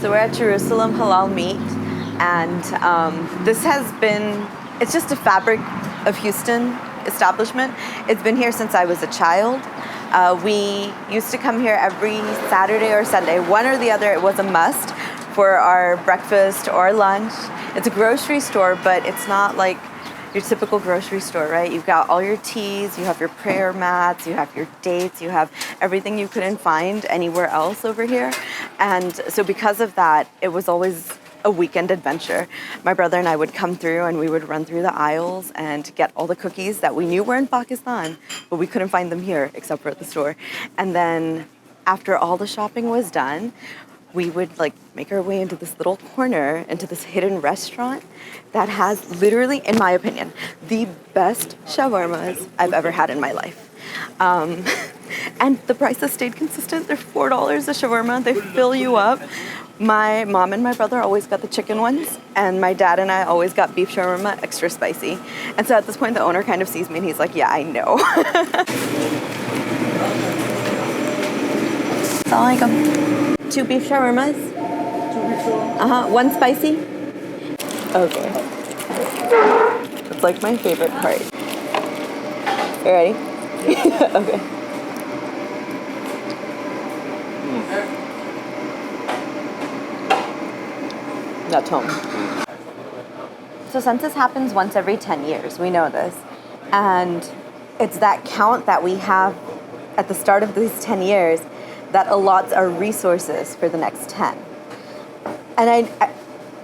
So we're at Jerusalem Halal Meat, and this has been, it's just a fabric of Houston establishment. It's been here since I was a child. We used to come here every Saturday or Sunday, one or the other. It was a must for our breakfast or lunch. It's a grocery store, but it's not like your typical grocery store, right? You've got all your teas, you have your prayer mats, you have your dates, you have everything you couldn't find anywhere else over here. And so because of that, it was always a weekend adventure. My brother and I would come through and we would run through the aisles and get all the cookies that we knew were in Pakistan, but we couldn't find them here except for at the store. And then after all the shopping was done, we would make our way into this little corner, into this hidden restaurant that has literally, in my opinion, the best shawarmas I've ever had in my life. And the prices stayed consistent. They're $4 a shawarma. They fill you up. My mom and my brother always got the chicken ones, and my dad and I always got beef shawarma extra spicy. And so at this point, the owner kind of sees me and he's like, yeah, I know. Assalamualaikum. 2 beef shawarmas. 2 beef shawarmas. 1 spicy. Okay. It's like my favorite part. You ready? Okay. That's home. So census happens once every 10 years. We know this. And it's that count that we have at the start of these 10 years that allots our resources for the next 10. And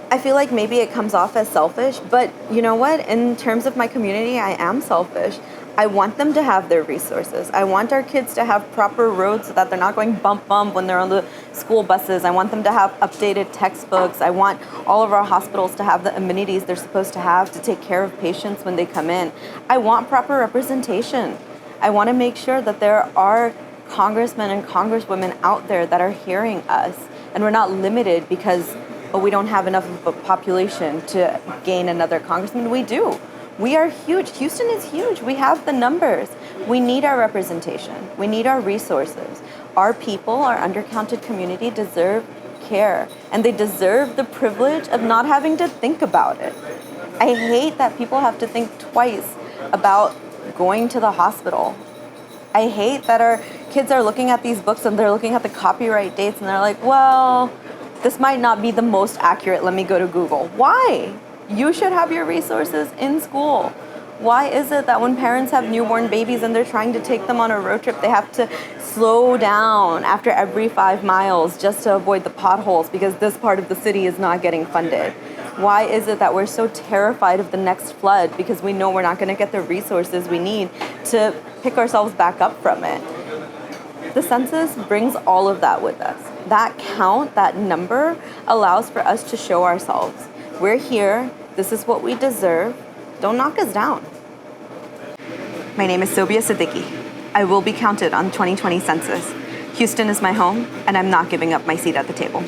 I feel like maybe it comes off as selfish, but you know what? In terms of my community, I am selfish. I want them to have their resources. I want our kids to have proper roads so that they're not going bump when they're on the school buses. I want them to have updated textbooks. I want all of our hospitals to have the amenities they're supposed to have to take care of patients when they come in. I want proper representation. I want to make sure that there are congressmen and congresswomen out there that are hearing us, and we're not limited because we don't have enough of a population to gain another congressman. We do. We are huge. Houston is huge. We have the numbers. We need our representation. We need our resources. Our people, our undercounted community deserve care, and they deserve the privilege of not having to think about it. I hate that people have to think twice about going to the hospital. I hate that our kids are looking at these books and they're looking at the copyright dates and they're like, well, this might not be the most accurate. Let me go to Google. Why? You should have your resources in school. Why is it that when parents have newborn babies and they're trying to take them on a road trip, they have to slow down after every 5 miles just to avoid the potholes because this part of the city is not getting funded? Why is it that we're so terrified of the next flood because we know we're not going to get the resources we need to pick ourselves back up from it? The census brings all of that with us. That count, that number, allows for us to show ourselves. We're here. This is what we deserve. Don't knock us down. My name is Sobia. I will be counted on the 2020 census. Houston is my home, and I'm not giving up my seat at the table.